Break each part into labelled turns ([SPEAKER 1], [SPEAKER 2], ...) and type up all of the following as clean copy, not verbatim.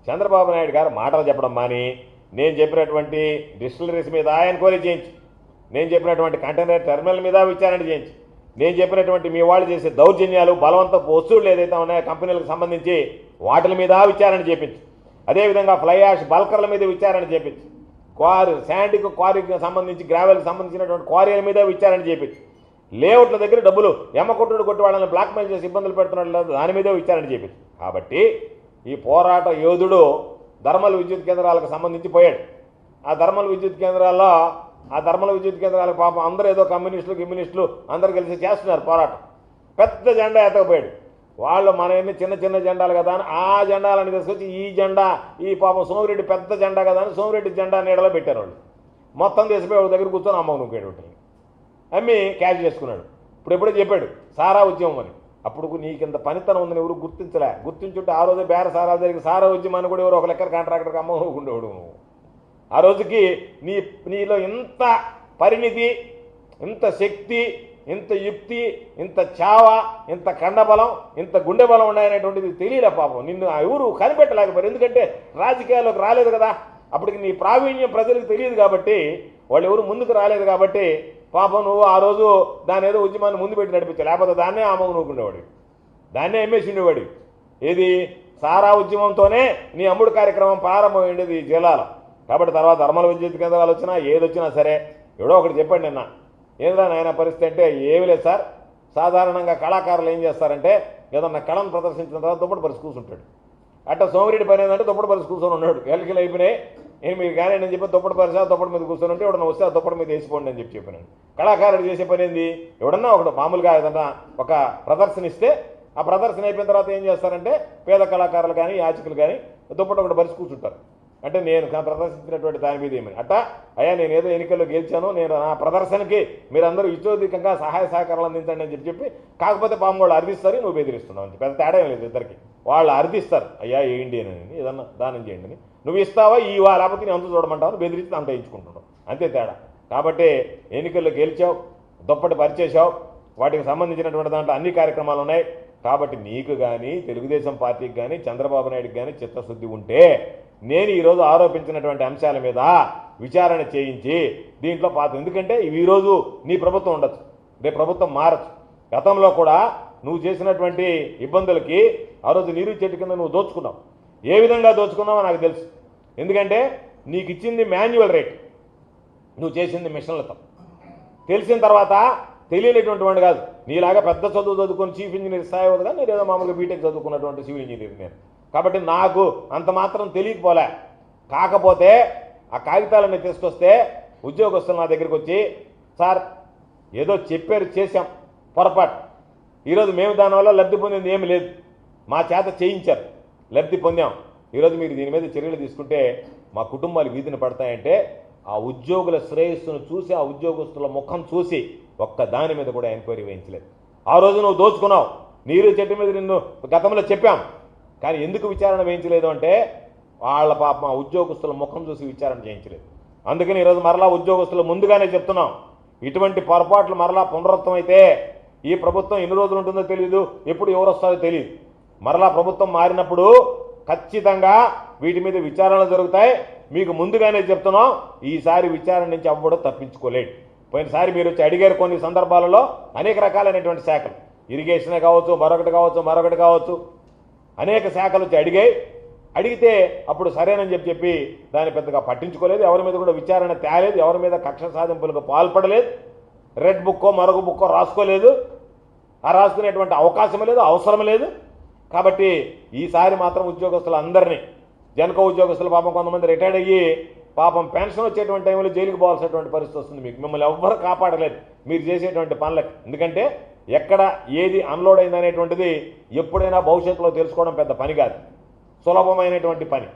[SPEAKER 1] చంద్రబాబు నాయుడు గారు మాటలు చెప్పడం మాని నేను చెప్పినటువంటి డిస్టిలరీస్ మీద ఎంక్వైరీ చేయించి, నేను చెప్పినటువంటి కంటైనర్ టెర్మినల్ మీద విచారణ చేయించి, నేను చెప్పినటువంటి మీ వాళ్ళు చేసే దౌర్జన్యాలు, బలవంతపు వస్తువులు ఏదైతే ఉన్నాయో కంపెనీలకు సంబంధించి వాటి మీద విచారణ చేయించి, అదేవిధంగా ఫ్లై యాష్ బల్కర్ల మీద విచారణ చేయించి, శాండ్కి క్వారీకి సంబంధించి గ్రావెల్కి సంబంధించినటువంటి క్వారీల మీద విచారణ చేయించి, లేఅవుట్ల దగ్గర డబ్బులు ఎమ్మకొట్టుడు కొట్టి వాళ్ళని బ్లాక్మెయిల్ చేసి ఇబ్బందులు పెడుతున్నట్లు దాని మీదే విచారణ చేయించి. కాబట్టి ఈ పోరాట యోధుడు ధర్మల విద్యుత్ కేంద్రాలకు సంబంధించి పోయాడు. ఆ ధర్మల విద్యుత్ కేంద్రాలకు పాపం అందరూ ఏదో కమ్యూనిస్టులు అందరూ కలిసి చేస్తున్నారు పోరాటం. పెద్ద జెండా ఎత్తకపోయాడు. వాళ్ళు మన ఎన్ని చిన్న చిన్న జెండాలు కదా అని ఆ జెండాలని తీసుకొచ్చి ఈ జెండా, ఈ పాపం సోమిరెడ్డి పెద్ద జెండా కదా అని సోమిరెడ్డి జెండా నీడలో పెట్టారు. వాళ్ళు మొత్తం తీసిపోయి ఒక దగ్గర కూర్చొని అమ్మ నూకాడు. అమ్మి క్యాష్ చేసుకున్నాడు. ఇప్పుడు ఎప్పుడో చెప్పాడు సారా ఉద్యమం అని. అప్పుడు నీకింత పనితనం ఉందని ఎవరు గుర్తించుంటే ఆ రోజే బేర సారాలు జరిగి సారా ఉద్యమాన్ని కూడా ఎవరు ఒక లెక్కర కాంట్రాక్టర్కి అమ్మ ఉండేవాడు. ఆ రోజుకి నీలో ఇంత పరిణితి, ఇంత శక్తి, ఇంత యుక్తి, ఇంత చావ, ఇంత కండబలం, ఇంత గుండె బలం ఉన్నాయనేటువంటిది తెలియలే పాపం. నిన్ను ఎవరు కనిపెట్టలేకపోయారు. ఎందుకంటే రాజకీయాల్లోకి రాలేదు కదా. అప్పటికి నీ ప్రావీణ్యం ప్రజలకు తెలియదు కాబట్టి, వాళ్ళు ఎవరు ముందుకు రాలేదు కాబట్టి పాపం నువ్వు ఆ రోజు దాని ఏదో ఉద్యమాన్ని ముందు పెట్టి నడిపించావు. లేకపోతే దాన్నే ఆమోగ నూకుండేవాడు, దాన్నే అమ్మేసి ఉండేవాడు. ఏది సారా ఉద్యమంతోనే నీ అమ్ముడు కార్యక్రమం ప్రారంభమైండేది ఈ జిల్లాలో. కాబట్టి తర్వాత ధర్మల విద్యుత్ కేంద్రాలు వచ్చినా ఏదొచ్చినా సరే ఎవడో ఒకటి చెప్పండి నిన్న, ఏంద్రా నాయన పరిస్థితి అంటే ఏమి లేదు సార్, సాధారణంగా కళాకారులు ఏం చేస్తారంటే ఏదన్నా కళను ప్రదర్శించిన తర్వాత దుప్పటి పరిస్థితి కూర్చుంటాడు. అట్లా సోమిరెడ్డి పని ఏంటంటే దుప్పటి పరిస్థితి కూర్చొని ఉన్నాడు. ఎలకలు అయిపోయినాయి, నేను మీరు కానీ నేను చెప్పి దుప్పటి పరిస్థితి దుప్పటి మీద కూర్చొని ఉంటే ఎవడన్నా వస్తే ఆ దుప్పటి మీద వేసిపోండి అని చెప్పాను. కళాకారుడు చేసే పని ఏంది, ఎవడన్నా ఒకటి మామూలుగా ఏదన్నా ఒక ప్రదర్శన ఇస్తే ఆ ప్రదర్శన అయిపోయిన తర్వాత ఏం చేస్తారంటే పేద కళాకారులు కానీ యాచకులు కానీ దుప్పటి ఒకటి పరిస్థితి కూర్చుంటారు. అంటే నేను ప్రదర్శించినటువంటి దాని మీద ఏమని అట్టా అయ్యా నేను ఏదో ఎన్నికల్లో గెలిచాను, నేను నా ప్రదర్శనకి మీరందరూ ఇచ్చోధికంగా సహాయ సహకారాలు అందించండి అని చెప్పి, కాకపోతే పాపం వాళ్ళు అర్థిస్తారు, నువ్వు బెదిరిస్తున్నావు అని పెద్ద తేడా ఏం లేదు. ఇద్దరికి వాళ్ళు అర్థిస్తారు, అయ్యా ఏంటి అని ఏదన్నా దానం చేయండి అని, నువ్వు ఇస్తావా ఇవా లేకపోతే నేను అంత చూడమంటావు, బెదిరించి అంత ఇచ్చుకుంటున్నావు, అంతే తేడా. కాబట్టి ఎన్నికల్లో గెలిచావు, దుప్పటి పరిచేసావు, వాటికి సంబంధించినటువంటి దాంట్లో అన్ని కార్యక్రమాలు ఉన్నాయి. కాబట్టి నీకు కానీ తెలుగుదేశం పార్టీకి కానీ చంద్రబాబు నాయుడుకి కానీ చిత్తశుద్ధి ఉంటే నేను ఈరోజు ఆరోపించినటువంటి అంశాల మీద విచారణ చేయించి దీంట్లో ఎందుకంటే ఈరోజు నీ ప్రభుత్వం ఉండొచ్చు, రేపు ప్రభుత్వం మారచ్చు. గతంలో కూడా నువ్వు చేసినటువంటి ఇబ్బందులకి ఆ రోజు నీరు చెట్టు కింద నువ్వు దోచుకున్నావు. ఏ విధంగా దోచుకున్నావో నాకు తెలుసు. ఎందుకంటే నీకు ఇచ్చింది మాన్యువల్ రేట్, నువ్వు చేసింది మిషన్లతో. తెలిసిన తర్వాత తెలియనటువంటి వాడు కాదు, నీలాగా పెద్ద చదువు చదువుకొని చీఫ్ ఇంజనీర్ స్థాయి కదా, నేను ఏదో మామూలుగా బీటెక్ చదువుకున్నటువంటి సివిల్ ఇంజనీర్ నేను. కాబట్టి నాకు అంత మాత్రం తెలియకపోలే. కాకపోతే ఆ కాగితాలన్నీ తీసుకొస్తే ఉద్యోగస్తులు నా దగ్గరికి వచ్చి, సార్ ఏదో చెప్పారు చేశాం పొరపాటు, ఈరోజు మేము దానివల్ల లబ్ధి పొందింది ఏమి లేదు, మా చేత చేయించారు లబ్ధి పొందాం, ఈరోజు మీరు దీని మీద చర్యలు తీసుకుంటే మా కుటుంబాలు వీధిని పడతాయంటే ఆ ఉద్యోగుల శ్రేయస్సును చూసి, ఆ ఉద్యోగస్తుల ముఖం చూసి ఒక్క దాని మీద కూడా ఎంక్వైరీ వేయించలేదు. ఆ రోజు నువ్వు దోచుకున్నావు, నీరు చెట్టు మీద నిన్ను గతంలో చెప్పాం, కానీ ఎందుకు విచారణ వేయించలేదు అంటే వాళ్ళ పాపం ఆ ఉద్యోగస్తుల ముఖం చూసి విచారణ చేయించలేదు. అందుకని ఈరోజు మరలా ఉద్యోగస్తులు ముందుగానే చెప్తున్నాం, ఇటువంటి పొరపాట్లు మరలా పునరుత్వం అయితే ఈ ప్రభుత్వం ఎన్ని రోజులు ఉంటుందో తెలియదు, ఎప్పుడు ఎవరు వస్తారో తెలియదు. మరలా ప్రభుత్వం మారినప్పుడు ఖచ్చితంగా వీటి మీద విచారణలు జరుగుతాయి. మీకు ముందుగానే చెప్తున్నాం, ఈసారి విచారణ నుంచి అవ్వడం తప్పించుకోలేడు. పోయినసారి మీరు వచ్చి అడిగారు కొన్ని సందర్భాలలో అనేక రకాలైనటువంటి శాఖలు, ఇరిగేషనే కావచ్చు, మరొకటి కావచ్చు, అనేక శాఖలు వచ్చి అడిగితే అప్పుడు సరేనని చెప్పి దాన్ని పెద్దగా పట్టించుకోలేదు. ఎవరి మీద కూడా విచారణ తేలేదు, ఎవరి మీద కక్ష సాధింపులకు పాల్పడలేదు, రెడ్ బుక్కో మరొక బుక్కో రాసుకోలేదు, ఆ రాసుకునేటువంటి అవకాశం లేదు, అవసరం లేదు. కాబట్టి ఈసారి మాత్రం ఉద్యోగస్తులు అందరినీ, జనకో ఉద్యోగస్తులు పాపం కొంతమంది రిటైర్డ్ అయ్యి పాపం పెన్షన్ వచ్చేటువంటి టైంలో జైలుకి పోవాల్సినటువంటి పరిస్థితి వస్తుంది. మిమ్మల్ని ఎవ్వరు కాపాడలేదు మీరు చేసేటువంటి పనులకు. ఎందుకంటే ఎక్కడ ఏది అన్లోడ్ అయిందనేటువంటిది ఎప్పుడైనా భవిష్యత్తులో తెలుసుకోవడం పెద్ద పని కాదు, సులభమైనటువంటి పని.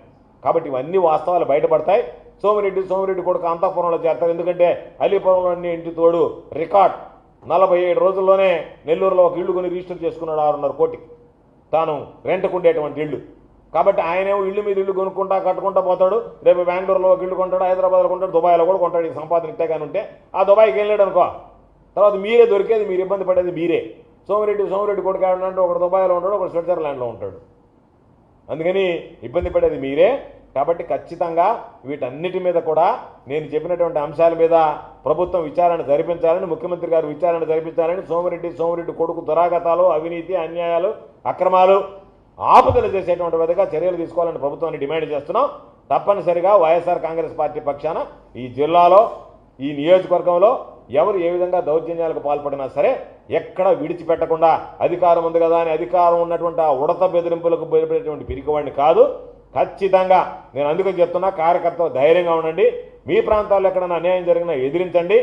[SPEAKER 1] కాబట్టి ఇవన్నీ వాస్తవాలు బయటపడతాయి. సోమిరెడ్డి కొడుకు అంతఃపురంలో చేస్తారు. ఎందుకంటే అలీపురంలో ఇంటి తోడు రికార్డ్ 47 రోజుల్లోనే నెల్లూరులో ఒక ఇల్లు కొని రిజిస్టర్ చేసుకున్నాడు 6.5 కోటికి, తాను రెంట్కు ఉండేటువంటి ఇల్లు. కాబట్టి ఆయనేమో ఇల్లు మీద ఇల్లు కట్టుకుంటా పోతాడు. రేపు బెంగళూరులో ఒక ఇల్లు కొంటాడు, హైదరాబాద్లో కొంటాడు, దుబాయ్లో కూడా కొంటాడు. ఈ సంపాదన ఇట్టే కానీ ఉంటే ఆ దుబాయ్కి వెళ్ళాడు అనుకో, తర్వాత మీరే దొరికేది, మీరు ఇబ్బంది పడేది మీరే. సోమిరెడ్డి కొడుకు అంటే ఒకడు దుబాయ్లో ఉంటాడు, ఒకడు స్విట్జర్లాండ్లో ఉంటాడు. అందుకని ఇబ్బంది పడేది మీరే. కాబట్టి ఖచ్చితంగా వీటన్నిటి మీద కూడా నేను చెప్పినటువంటి అంశాల మీద ప్రభుత్వం విచారణ జరిపించాలని, ముఖ్యమంత్రి గారు విచారణ జరిపించాలని, సోమిరెడ్డి కొడుకు దురాగతాలు, అవినీతి, అన్యాయాలు, అక్రమాలు ఆపుదల చేసేటువంటి విధంగా చర్యలు తీసుకోవాలని ప్రభుత్వాన్ని డిమాండ్ చేస్తున్నాం. తప్పనిసరిగా వైఎస్ఆర్ కాంగ్రెస్ పార్టీ పక్షాన ఈ జిల్లాలో, ఈ నియోజకవర్గంలో ఎవరు ఏ విధంగా దౌర్జన్యాలకు పాల్పడినా సరే ఎక్కడ విడిచిపెట్టకుండా, అధికారం ఉంది కదా అని అధికారం ఉన్నటువంటి ఆ ఉడత బెదిరింపులకు బయటపడేటువంటి పిరికివాడిని కాదు. ఖచ్చితంగా నేను అందుకని చెప్తున్నా, కార్యకర్తలు ధైర్యంగా ఉండండి. మీ ప్రాంతాల్లో ఎక్కడైనా అన్యాయం జరిగినా ఎదిరించండి,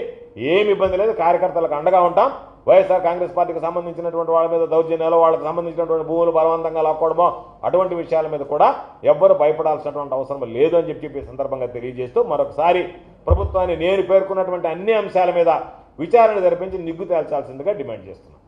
[SPEAKER 1] ఏమి ఇబ్బంది లేదు, కార్యకర్తలకు అండగా ఉంటాం. వైఎస్ఆర్ కాంగ్రెస్ పార్టీకి సంబంధించినటువంటి వాళ్ళ మీద దౌర్జన్యాలు, వాళ్ళకి సంబంధించినటువంటి భూములు బలవంతంగా లాక్కోవడమో అటువంటి విషయాల మీద కూడా ఎవ్వరు భయపడాల్సినటువంటి అవసరం లేదు అని చెప్పి సందర్భంగా తెలియజేస్తూ మరొకసారి ప్రభుత్వాన్ని నేను పేర్కొన్నటువంటి అన్ని అంశాల మీద విచారణ జరిపించి నిగ్గు తేల్చాల్సిందిగా డిమాండ్ చేస్తున్నాను.